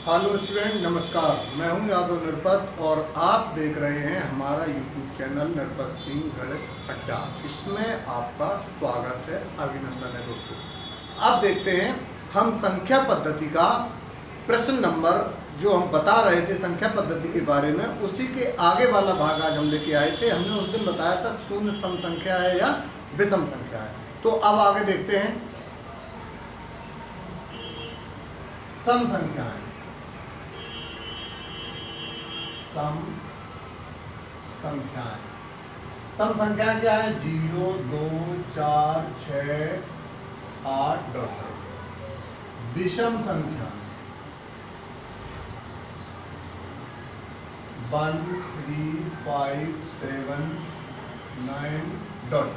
Hello student, नमस्कार। मैं हूं यादव निरपत और आप देख रहे हैं हमारा यूट्यूब चैनल निरपत सिंह गणित अड्डा। इसमें आपका स्वागत है, अभिनंदन है दोस्तों। अब देखते हैं हम संख्या पद्धति का प्रश्न नंबर जो हम बता रहे थे संख्या पद्धति के बारे में, उसी के आगे वाला भाग आज हम लेके आए थे। हमने उस दिन बताया था शून्य सम संख्या है या विषम संख्या है। तो अब आगे देखते हैं सम संख्या है। सम संख्याएं, सम संख्याएं क्या है? 0, 2, 4, 6, 8 डॉट। विषम संख्या 1, 3, 5, 7, 9 डॉट।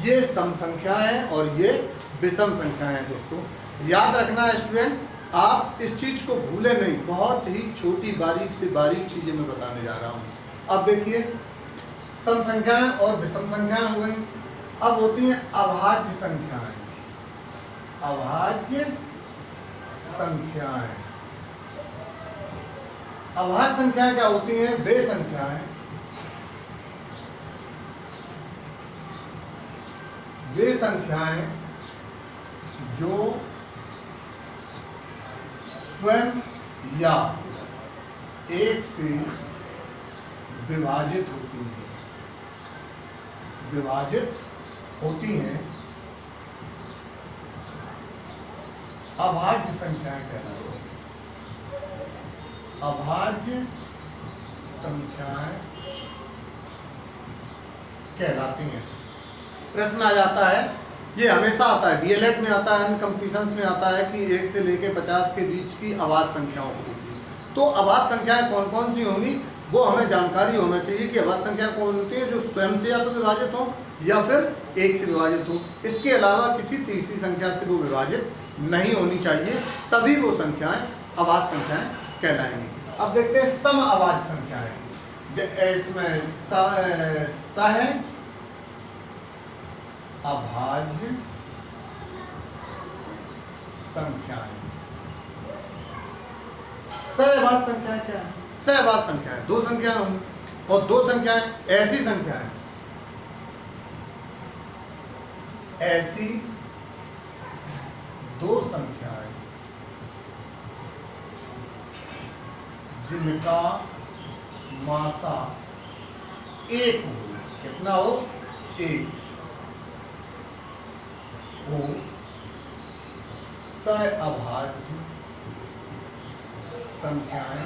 ये सम संख्या है और ये विषम संख्या है दोस्तों। याद रखना है स्टूडेंट, आप इस चीज को भूले नहीं। बहुत ही छोटी बारीक से बारीक चीजें मैं बताने जा रहा हूं। अब देखिए, सम संख्याएं और विषम संख्याएं हो गई। अब होती हैं अभाज्य संख्याएं। अभाज्य संख्याएं, अभाज्य संख्याएं क्या होती हैं? वे संख्याएं, वे संख्याएं जो स्वयं या एक से विभाजित होती हैं, विभाजित होती हैं, अभाज्य संख्याएं कहलाती हैं। अभाज्य संख्याएं कहलाती हैं। प्रश्न आ जाता है, ये हमेशा आता है, डीएलएड में आता है, कंपटीशंस में आता है कि 1 से लेके 50 के बीच की अभाज्य संख्याओं होगी। तो अभाज्य संख्याएं कौन कौन सी होंगी वो हमें जानकारी होना चाहिए कि अभाज्य संख्या कौन होती है जो स्वयं से या तो विभाजित हो या फिर 1 से विभाजित हो। इसके अलावा किसी तीसरी संख्या से वो विभाजित नहीं होनी चाहिए, तभी वो संख्याएं अभाज्य संख्याएं कहलाएंगी। अब देखते हैं सम अभाज्य संख्याएं। इसमें स है अभाज्य संख्याएं। सहअभाज्य संख्या क्या है? सहअभाज्य संख्या है, दो संख्याएं होंगी और दो संख्याएं ऐसी संख्याएं, ऐसी दो संख्याएं जिनका मासा 1 हो। कितना हो? 1 हो सहअभाज्य संख्याएं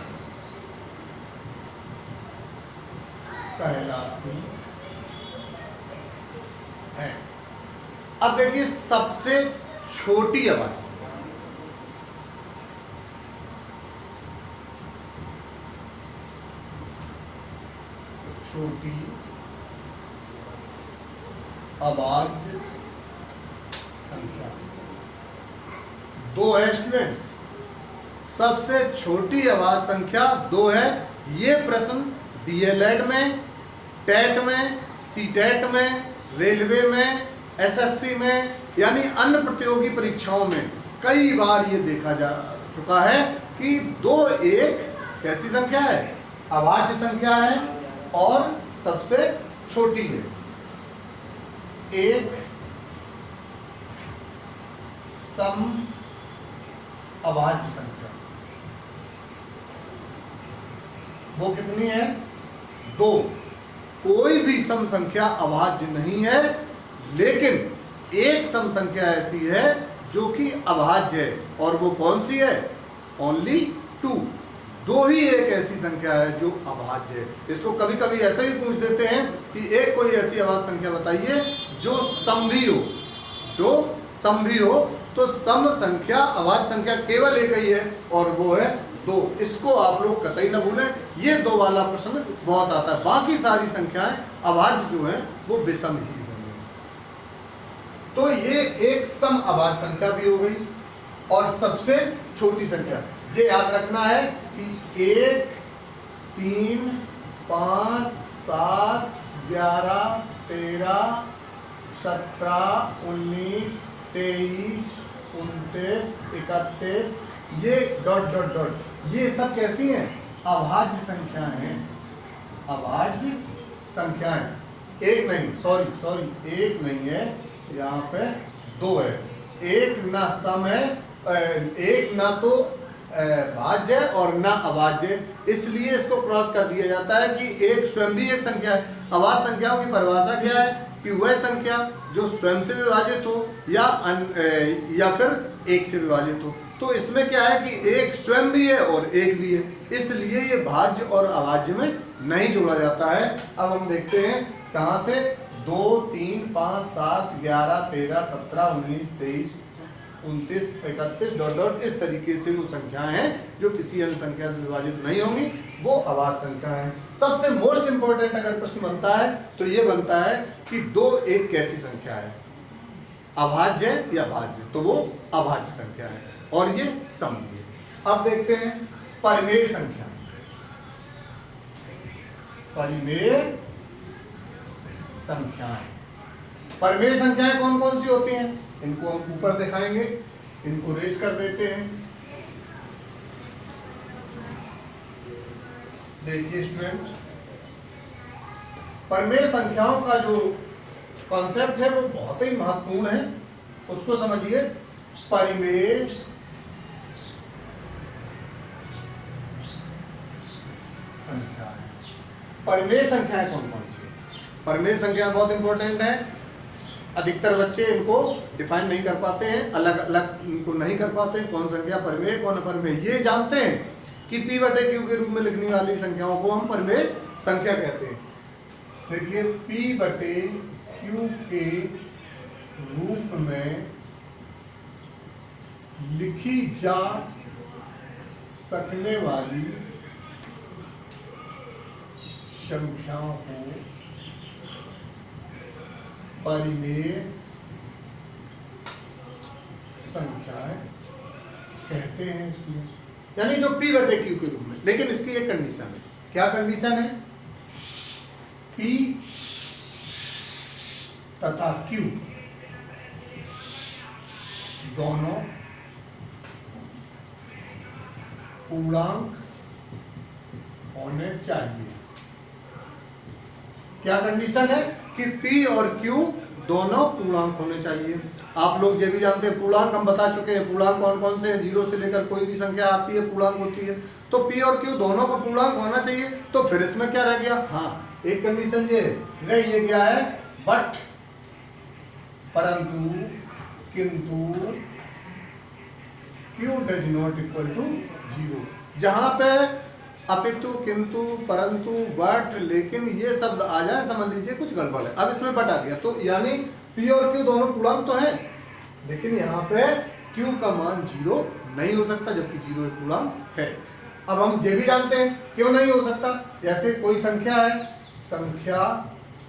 कहलाती हैं। अब देखिए सबसे छोटी अभाज्य संख्या, छोटी अभाज्य संख्या 2 है स्टूडेंट्स। सबसे छोटी अभाज्य संख्या 2 है। ये प्रश्न डीएलएड में, टेट में, सीटेट में, रेलवे में, एसएससी में यानी अन्य प्रतियोगी परीक्षाओं में कई बार ये देखा जा चुका है कि 2 एक कैसी संख्या है? अभाज्य संख्या है और सबसे छोटी है। 1 सम अभाज्य संख्या, वो कितनी है? 2। कोई भी सम संख्या अभाज्य नहीं है, लेकिन एक सम संख्या ऐसी है जो कि अभाज्य है, और वो कौन सी है? ओनली 2। 2 ही एक ऐसी संख्या है जो अभाज्य है। इसको कभी कभी ऐसे ही पूछ देते हैं कि एक कोई ऐसी अभाज्य संख्या बताइए जो समभी हो, जो समभी हो। तो सम संख्या अभाज्य संख्या केवल एक ही है और वो है 2। इसको आप लोग कतई न भूलें। ये 2 वाला प्रश्न बहुत आता है। बाकी सारी संख्याएं अभाज्य जो हैं वो विषम ही होंगी। तो ये एक सम अभाज्य संख्या भी हो गई और सबसे छोटी संख्या। ये याद रखना है कि 1, 3, 5, 7, 11, 13, 17, 19, 23, 29, 31, ये डॉट डॉट डॉट ये सब कैसी हैं? अभाज्य संख्याएं हैं, अभाज्य संख्याएं। एक नहीं, सॉरी एक नहीं है, यहाँ पे दो है। एक ना सम है, एक ना तो भाज्य है और ना अभाज्य, इसलिए इसको क्रॉस कर दिया जाता है कि एक स्वयं भी एक संख्या है। अभाज्य संख्याओं की परिभाषा क्या है कि वह संख्या जो स्वयं से विभाजित हो या फिर एक से विभाजित हो। तो इसमें क्या है कि एक स्वयं भी है और एक भी है, इसलिए ये भाज्य और अभाज्य में नहीं जोड़ा जाता है। अब हम देखते हैं कहाँ से, 2 3 5 7 11 13 17 19 23 29 31 डॉट डॉट इस तरीके से वो संख्याएं हैं जो किसी अन्य संख्या से विभाजित नहीं होंगी, वो अभाज्य संख्या है। सबसे मोस्ट इंपॉर्टेंट अगर प्रश्न बनता है तो ये बनता है कि 2 एक कैसी संख्या है, अभाज्य या भाज्य, तो वो अभाज्य संख्या है और ये सम भी है। अब देखते हैं परिमेय संख्या। परिमेय संख्याएं, परिमेय संख्याएं कौन कौन सी होती हैं? इनको हम ऊपर दिखाएंगे, इनको रेज कर देते हैं। देखिए स्टूडेंट, परिमेय संख्याओं का जो कॉन्सेप्ट है वो बहुत ही महत्वपूर्ण है, उसको समझिए। परिमेय संख्याएं, परिमेय संख्याएं कौन कौन सी है? परिमेय संख्या बहुत इंपॉर्टेंट है। अधिकतर बच्चे इनको डिफाइन नहीं कर पाते हैं, अलग अलग इनको नहीं कर पाते हैं, कौन संख्या परिमेय कौन अपरिमेय। ये जानते हैं कि P बटे Q के रूप में लिखने वाली संख्याओं को हम परिमेय संख्या कहते हैं। देखिए P बटे Q के रूप में लिखी जा सकने वाली संख्याओं को परिमेय संख्याएं कहते हैं स्टूडेंट, यानी जो P बटे Q के रूप में। लेकिन इसकी एक कंडीशन है। क्या कंडीशन है? P तथा Q दोनों पूर्णांक होने चाहिए। क्या कंडीशन है? कि P और Q दोनों पूर्णांक होने चाहिए। आप लोग ये भी जानते हैं, पूर्णांक हम बता चुके हैं। पूर्णांक कौन कौन से हैं? 0 से लेकर कोई भी संख्या आती है पूर्णांक होती है। तो P और Q दोनों को पूर्णांक होना चाहिए। तो फिर इसमें क्या रह गया? हाँ, एक कंडीशन ये क्या है? बट, परंतु, किंतु Q does not equal to 0। जहां पे अपितु, किंतु, परंतु, बट, लेकिन ये शब्द आ जाए, समझ लीजिए कुछ गड़बड़ है। अब इसमें बट आ गया, तो यानी P और Q दोनों पूर्णांक तो हैं, लेकिन यहाँ पे Q का मान 0 नहीं हो सकता, जबकि 0 एक पूर्णांक है। अब हम ये भी जानते हैं क्यों नहीं हो सकता। जैसे कोई संख्या है, संख्या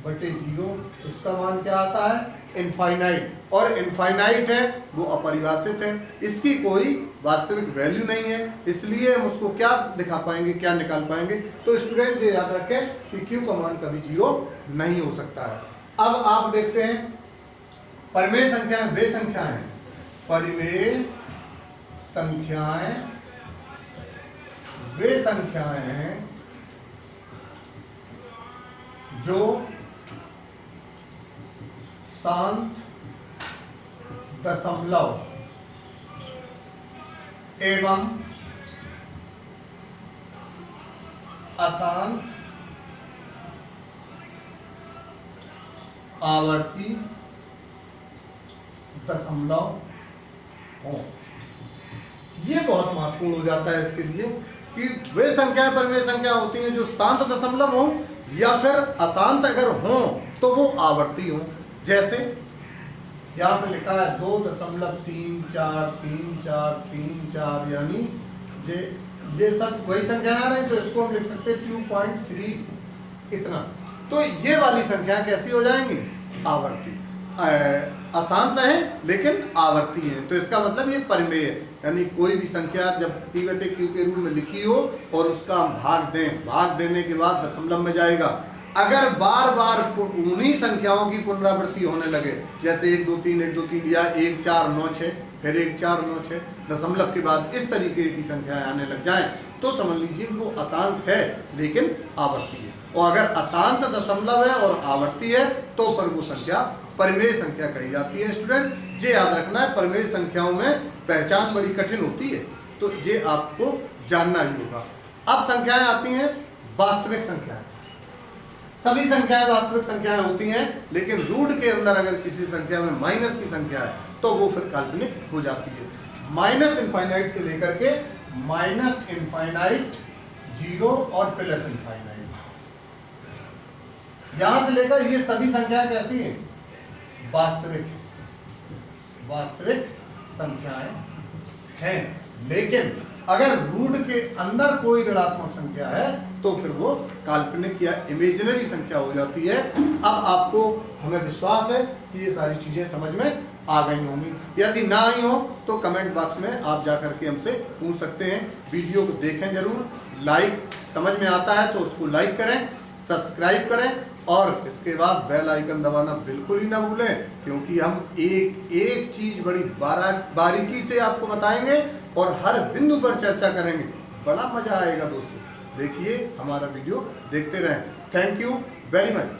बटे 0, इसका मान क्या आता है? इनफाइनाइट, और इनफाइनाइट है वो अपरिभाषित है, इसकी कोई वास्तविक वैल्यू नहीं है, इसलिए हम उसको क्या दिखा पाएंगे, क्या निकाल पाएंगे? तो स्टूडेंट ये याद रखें कि Q का मान कभी 0 नहीं हो सकता है। अब आप देखते हैं परिमेय संख्याएं वे संख्याएं हैं, परिमेय संख्याएं वे संख्याएं हैं जो शांत दशमलव एवं अशांत आवर्ती दशमलव हो। ये बहुत महत्वपूर्ण हो जाता है इसके लिए कि वे संख्याएं परिमेय संख्या होती हैं जो शांत दशमलव हो या फिर अशांत अगर हो तो वो आवर्ती हो। जैसे यहाँ पे लिखा है 2.343434, यानी ये सब वही संख्या आ रही है, तो इसको हम लिख सकते हैं 2.3 इतना। तो ये वाली संख्या कैसी हो जाएंगी? आवर्ती, अशांत है लेकिन आवर्ती है, तो इसका मतलब ये परिमेय है। यानी कोई भी संख्या जब P बटे Q के रूप में लिखी हो और उसका हम भाग दें, भाग देने के बाद दशमलव में जाएगा। अगर बार बार उन्हीं संख्याओं की पुनरावृत्ति होने लगे, जैसे 1 2 3 1 2 3 या 1 4 9 6 फिर 1 4 9 6, दशमलव के बाद इस तरीके की संख्याएं आने लग जाएं तो समझ लीजिए वो अशांत है लेकिन आवर्ती है। और अगर अशांत दशमलव है और आवर्ती है तो फिर वो संख्या परिमेय संख्या कही जाती है। स्टूडेंट ये याद रखना है, परिमेय संख्याओं में पहचान बड़ी कठिन होती है, तो ये आपको जानना ही होगा। अब संख्याएं आती हैं वास्तविक संख्याएं। सभी संख्याएं वास्तविक संख्याएं होती हैं, लेकिन रूट के अंदर अगर किसी संख्या में माइनस की संख्या है तो वो फिर काल्पनिक हो जाती है। माइनस इनफाइनाइट से लेकर के माइनस इनफाइनाइट, जीरो और प्लस इनफाइनाइट, यहां से लेकर ये सभी संख्याएं कैसी हैं? वास्तविक संख्याएं हैं। लेकिन अगर रूट के अंदर कोई ऋणात्मक संख्या है तो फिर वो काल्पनिक या इमेजिनरी संख्या हो जाती है। अब आपको हमें विश्वास है कि ये सारी चीजें समझ में आ गई होंगी। यदि ना आई हो तो कमेंट बॉक्स में आप जाकर के हमसे पूछ सकते हैं। वीडियो को देखें जरूर, लाइक समझ में आता है तो उसको लाइक करें, सब्सक्राइब करें और इसके बाद बेल आइकन दबाना बिल्कुल ही ना भूलें, क्योंकि हम एक एक चीज बड़ी बारीकी से आपको बताएंगे और हर बिंदु पर चर्चा करेंगे। बड़ा मजा आएगा दोस्तों, देखिए हमारा वीडियो देखते रहें। Thank you very much.